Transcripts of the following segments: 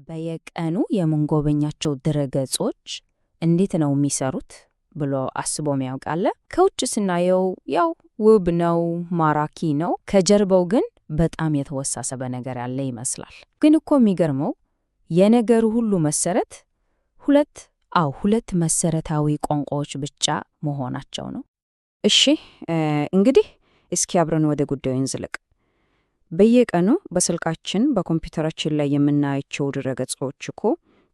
በየቀኑ የምንጎበኛቸው ድረገጾች እንዴት ነው የሚሰሩት ብሎ አስቦ ያውቃል? ከውጭ ስናየው ያው ውብ ነው፣ ማራኪ ነው። ከጀርባው ግን በጣም የተወሳሰበ ነገር ያለ ይመስላል። ግን እኮ የሚገርመው የነገሩ ሁሉ መሰረት ሁለት መሰረታዊ ቋንቋዎች ብቻ መሆናቸው ነው። እሺ እንግዲህ እስኪ አብረን ወደ ጉዳዩ እንዝለቅ። በየቀኑ በስልካችን በኮምፒውተራችን ላይ የምናያቸው ድረገጾች እኮ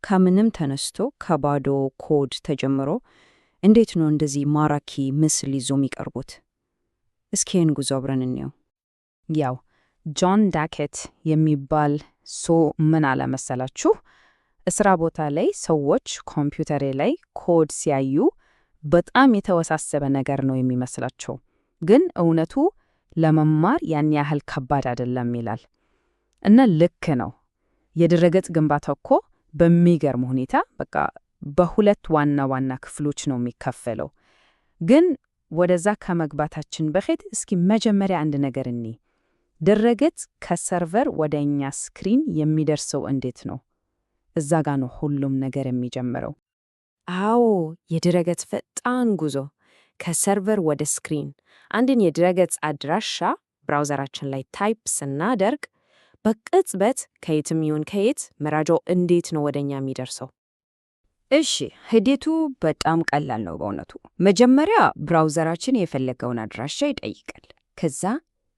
ከምንም ተነስቶ ከባዶ ኮድ ተጀምሮ እንዴት ነው እንደዚህ ማራኪ ምስል ይዞ የሚቀርቡት? እስኪ ይህን ጉዞ አብረን እንየው። ያው ጆን ዳኬት የሚባል ሰው ምን አለ መሰላችሁ? እስራ ቦታ ላይ ሰዎች ኮምፒውተሬ ላይ ኮድ ሲያዩ በጣም የተወሳሰበ ነገር ነው የሚመስላቸው፣ ግን እውነቱ ለመማር ያን ያህል ከባድ አይደለም ይላል። እና ልክ ነው። የድረገጽ ግንባታ እኮ በሚገርም ሁኔታ በሁለት ዋና ዋና ክፍሎች ነው የሚከፈለው። ግን ወደዛ ከመግባታችን በፊት እስኪ መጀመሪያ አንድ ነገር እኒ ድረገጽ ከሰርቨር ወደ እኛ ስክሪን የሚደርሰው እንዴት ነው? እዛ ጋ ነው ሁሉም ነገር የሚጀምረው። አዎ፣ የድረገጽ ፈጣን ጉዞ ከሰርቨር ወደ ስክሪን። አንድን የድረገጽ አድራሻ ብራውዘራችን ላይ ታይፕ ስናደርግ በቅጽበት ከየትም ይሁን ከየት መረጃው እንዴት ነው ወደኛ የሚደርሰው? እሺ፣ ሂደቱ በጣም ቀላል ነው በእውነቱ። መጀመሪያ ብራውዘራችን የፈለገውን አድራሻ ይጠይቃል። ከዛ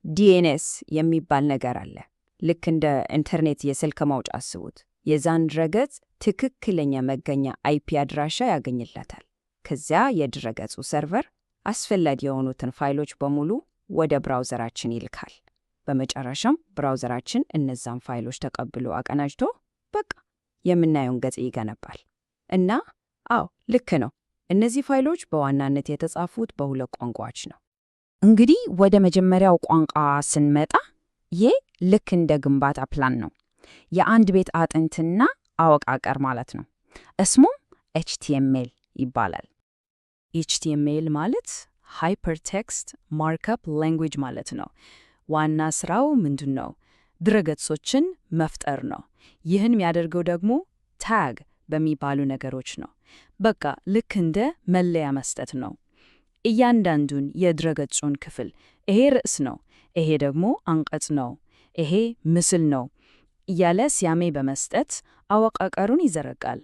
ዲኤንኤስ የሚባል ነገር አለ። ልክ እንደ ኢንተርኔት የስልክ ማውጫ አስቡት። የዛን ድረገጽ ትክክለኛ መገኛ አይፒ አድራሻ ያገኝላታል። ከዚያ የድረገጹ ሰርቨር አስፈላጊ የሆኑትን ፋይሎች በሙሉ ወደ ብራውዘራችን ይልካል። በመጨረሻም ብራውዘራችን እነዛን ፋይሎች ተቀብሎ አቀናጅቶ በቃ የምናየውን ገጽ ይገነባል። እና አዎ ልክ ነው፣ እነዚህ ፋይሎች በዋናነት የተጻፉት በሁለት ቋንቋዎች ነው። እንግዲህ ወደ መጀመሪያው ቋንቋ ስንመጣ ይህ ልክ እንደ ግንባታ ፕላን ነው። የአንድ ቤት አጥንትና አወቃቀር ማለት ነው። እስሙም ኤችቲኤምኤል ይባላል። ኤችቲኤምኤል ማለት ሃይፐርቴክስት ማርክአፕ ላንጉዌጅ ማለት ነው። ዋና ስራው ምንድን ነው? ድረገጾችን መፍጠር ነው። ይህን የሚያደርገው ደግሞ ታግ በሚባሉ ነገሮች ነው። በቃ ልክ እንደ መለያ መስጠት ነው። እያንዳንዱን የድረገጹን ክፍል ይሄ ርዕስ ነው፣ ይሄ ደግሞ አንቀጽ ነው፣ ይሄ ምስል ነው እያለ ስያሜ በመስጠት አወቃቀሩን ይዘረጋል።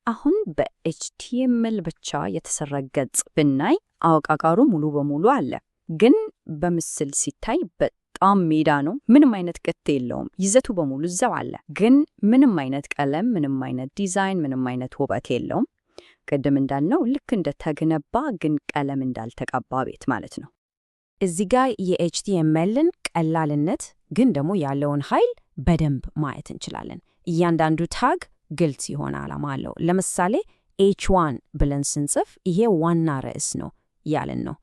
አሁን በኤችቲኤምኤል ብቻ የተሰራ ገጽ ብናይ አወቃቀሩ ሙሉ በሙሉ አለ፣ ግን በምስል ሲታይ በጣም ሜዳ ነው። ምንም አይነት ቅጥ የለውም። ይዘቱ በሙሉ እዛው አለ፣ ግን ምንም አይነት ቀለም፣ ምንም አይነት ዲዛይን፣ ምንም አይነት ውበት የለውም። ቅድም እንዳልነው ልክ እንደተገነባ ግን ቀለም እንዳልተቀባ ቤት ማለት ነው። እዚህ ጋር የኤችቲኤምኤልን ቀላልነት ግን ደግሞ ያለውን ኃይል በደንብ ማየት እንችላለን። እያንዳንዱ ታግ ግልጽ የሆነ ዓላማ አለው። ለምሳሌ H1 ብለን ስንጽፍ ይሄ ዋና ርዕስ ነው ያለን ነው።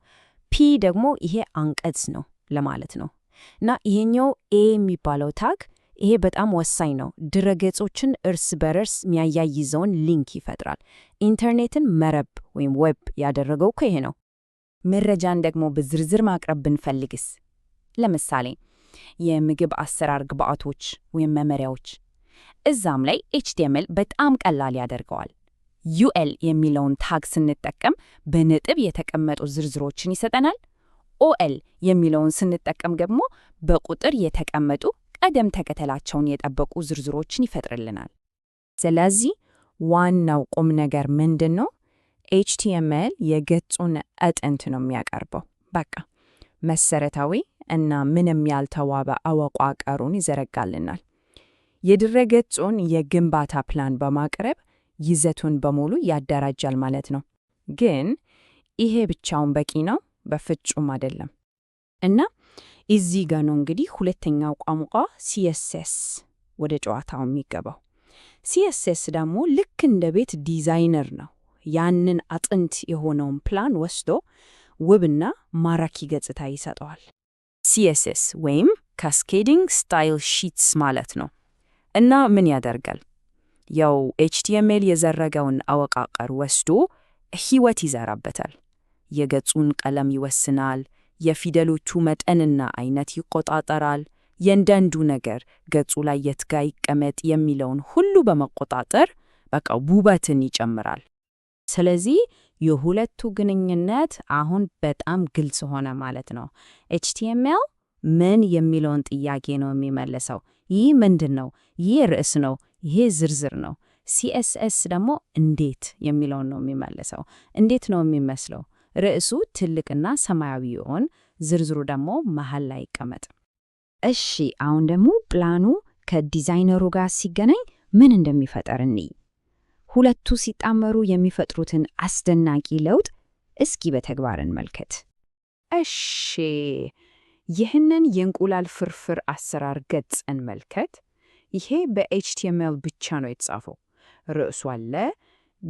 ፒ ደግሞ ይሄ አንቀጽ ነው ለማለት ነው። እና ይሄኛው ኤ የሚባለው ታግ ይሄ በጣም ወሳኝ ነው። ድረገጾችን እርስ በርስ የሚያያይዘውን ሊንክ ይፈጥራል። ኢንተርኔትን መረብ ወይም ዌብ ያደረገው እኮ ይሄ ነው። መረጃን ደግሞ በዝርዝር ማቅረብ ብንፈልግስ? ለምሳሌ የምግብ አሰራር ግብዓቶች ወይም መመሪያዎች፣ እዛም ላይ ኤችቲኤምኤል በጣም ቀላል ያደርገዋል። ዩኤል የሚለውን ታግ ስንጠቀም በነጥብ የተቀመጡ ዝርዝሮችን ይሰጠናል። ኦኤል የሚለውን ስንጠቀም ደግሞ በቁጥር የተቀመጡ ቀደም ተከተላቸውን የጠበቁ ዝርዝሮችን ይፈጥርልናል። ስለዚህ ዋናው ቁም ነገር ምንድን ነው? ኤችቲኤምኤል የገጹን አጥንት ነው የሚያቀርበው። በቃ መሰረታዊ እና ምንም ያልተዋበ አወቃቀሩን ይዘረጋልናል። የድረገጹን የግንባታ ፕላን በማቅረብ ይዘቱን በሙሉ ያደራጃል ማለት ነው። ግን ይሄ ብቻውን በቂ ነው? በፍጹም አይደለም። እና እዚህ ጋር ነው እንግዲህ ሁለተኛው ቋንቋ ሲኤስኤስ ወደ ጨዋታው የሚገባው። ሲኤስኤስ ደግሞ ልክ እንደ ቤት ዲዛይነር ነው። ያንን አጥንት የሆነውን ፕላን ወስዶ ውብና ማራኪ ገጽታ ይሰጠዋል። ሲኤስኤስ ወይም ካስኬዲንግ ስታይል ሺትስ ማለት ነው። እና ምን ያደርጋል? ያው ኤችቲኤምኤል የዘረጋውን አወቃቀር ወስዶ ሕይወት ይዘራበታል። የገጹን ቀለም ይወስናል፣ የፊደሎቹ መጠንና አይነት ይቆጣጠራል፣ የእንዳንዱ ነገር ገጹ ላይ የት ጋ ይቀመጥ የሚለውን ሁሉ በመቆጣጠር በቃ ውበትን ይጨምራል። ስለዚህ የሁለቱ ግንኙነት አሁን በጣም ግልጽ ሆነ ማለት ነው። HTML ምን የሚለውን ጥያቄ ነው የሚመልሰው። ይህ ምንድን ነው? ይህ ርዕስ ነው። ይሄ ዝርዝር ነው። CSS ደግሞ እንዴት የሚለውን ነው የሚመልሰው። እንዴት ነው የሚመስለው? ርዕሱ ትልቅና ሰማያዊ ይሆን፣ ዝርዝሩ ደግሞ መሃል ላይ ይቀመጥ። እሺ፣ አሁን ደግሞ ፕላኑ ከዲዛይነሩ ጋር ሲገናኝ ምን እንደሚፈጠር እንይ። ሁለቱ ሲጣመሩ የሚፈጥሩትን አስደናቂ ለውጥ እስኪ በተግባር እንመልከት። እሺ፣ ይህንን የእንቁላል ፍርፍር አሰራር ገጽ እንመልከት። ይሄ በHTML ብቻ ነው የተጻፈው። ርዕሱ አለ፣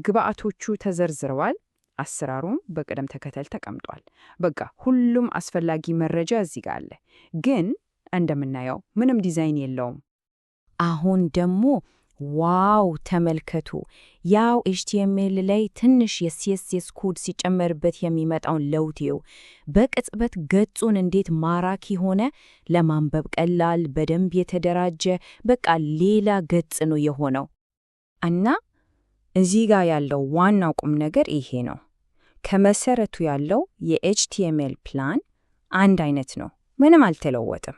ግብአቶቹ ተዘርዝረዋል፣ አሰራሩም በቅደም ተከተል ተቀምጧል። በቃ ሁሉም አስፈላጊ መረጃ እዚህ ጋር አለ። ግን እንደምናየው ምንም ዲዛይን የለውም። አሁን ደግሞ ዋው ተመልከቱ! ያው HTML ላይ ትንሽ የCSS ኮድ ሲጨመርበት የሚመጣውን ለውጥ በቅጽበት ገጹን እንዴት ማራኪ ሆነ! ለማንበብ ቀላል፣ በደንብ የተደራጀ በቃ ሌላ ገጽ ነው የሆነው። እና እዚህ ጋር ያለው ዋናው ቁም ነገር ይሄ ነው። ከመሰረቱ ያለው የHTML ፕላን አንድ አይነት ነው፣ ምንም አልተለወጠም።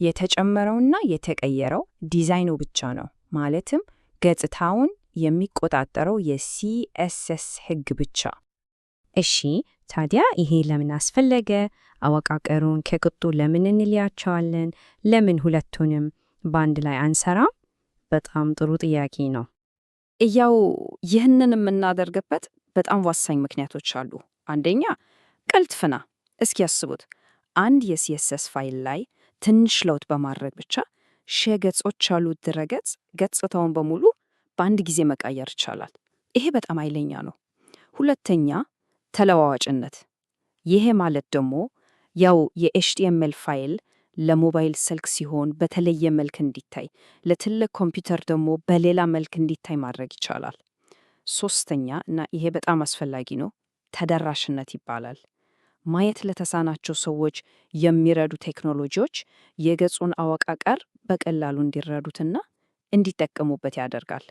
የተጨመረውና የተቀየረው ዲዛይኑ ብቻ ነው። ማለትም ገጽታውን የሚቆጣጠረው የCSS ሕግ ብቻ። እሺ፣ ታዲያ ይሄ ለምን አስፈለገ? አወቃቀሩን ከቅጡ ለምን እንለያቸዋለን? ለምን ሁለቱንም በአንድ ላይ አንሰራም? በጣም ጥሩ ጥያቄ ነው። ያው ይህንን የምናደርግበት በጣም ወሳኝ ምክንያቶች አሉ። አንደኛ ቅልጥፍና። እስኪ ያስቡት፣ አንድ የCSS ፋይል ላይ ትንሽ ለውጥ በማድረግ ብቻ ሺህ ገጾች ያሉት ድረገጽ ገጽታውን በሙሉ በአንድ ጊዜ መቀየር ይቻላል። ይሄ በጣም ኃይለኛ ነው። ሁለተኛ ተለዋዋጭነት። ይሄ ማለት ደግሞ ያው የHTML ፋይል ለሞባይል ስልክ ሲሆን በተለየ መልክ እንዲታይ፣ ለትልቅ ኮምፒውተር ደግሞ በሌላ መልክ እንዲታይ ማድረግ ይቻላል። ሶስተኛ እና ይሄ በጣም አስፈላጊ ነው፣ ተደራሽነት ይባላል። ማየት ለተሳናቸው ሰዎች የሚረዱ ቴክኖሎጂዎች የገጹን አወቃቀር በቀላሉ እንዲረዱትና እንዲጠቀሙበት ያደርጋል።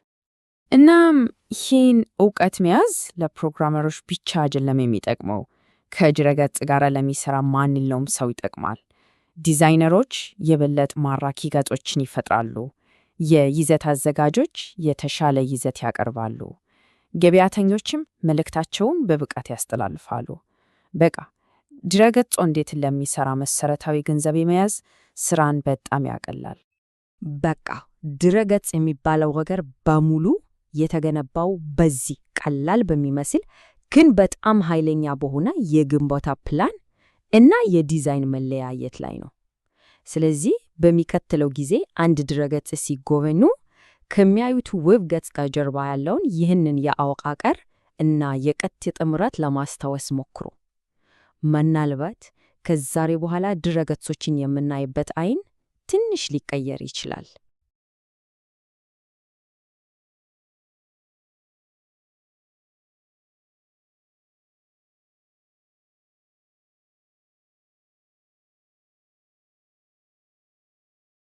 እናም ይህን እውቀት መያዝ ለፕሮግራመሮች ብቻ አይደለም የሚጠቅመው፣ ከድረገጽ ጋር ለሚሰራ ማንኛውም ሰው ይጠቅማል። ዲዛይነሮች የበለጠ ማራኪ ገጾችን ይፈጥራሉ። የይዘት አዘጋጆች የተሻለ ይዘት ያቀርባሉ። ገበያተኞችም መልእክታቸውን በብቃት ያስተላልፋሉ። በቃ ድረገጽ እንዴት ለሚሰራ መሰረታዊ ግንዛቤ መያዝ ስራን በጣም ያቀላል። በቃ ድረገጽ የሚባለው ነገር በሙሉ የተገነባው በዚህ ቀላል በሚመስል ግን በጣም ኃይለኛ በሆነ የግንባታ ፕላን እና የዲዛይን መለያየት ላይ ነው። ስለዚህ በሚቀጥለው ጊዜ አንድ ድረገጽ ሲጎበኙ ከሚያዩት ውብ ገጽታ ጀርባ ያለውን ይህንን የአወቃቀር እና የቀጥ ጥምረት ለማስታወስ ሞክሩ። ምናልባት ከዛሬ በኋላ ድረገጾችን የምናይበት አይን ትንሽ ሊቀየር ይችላል።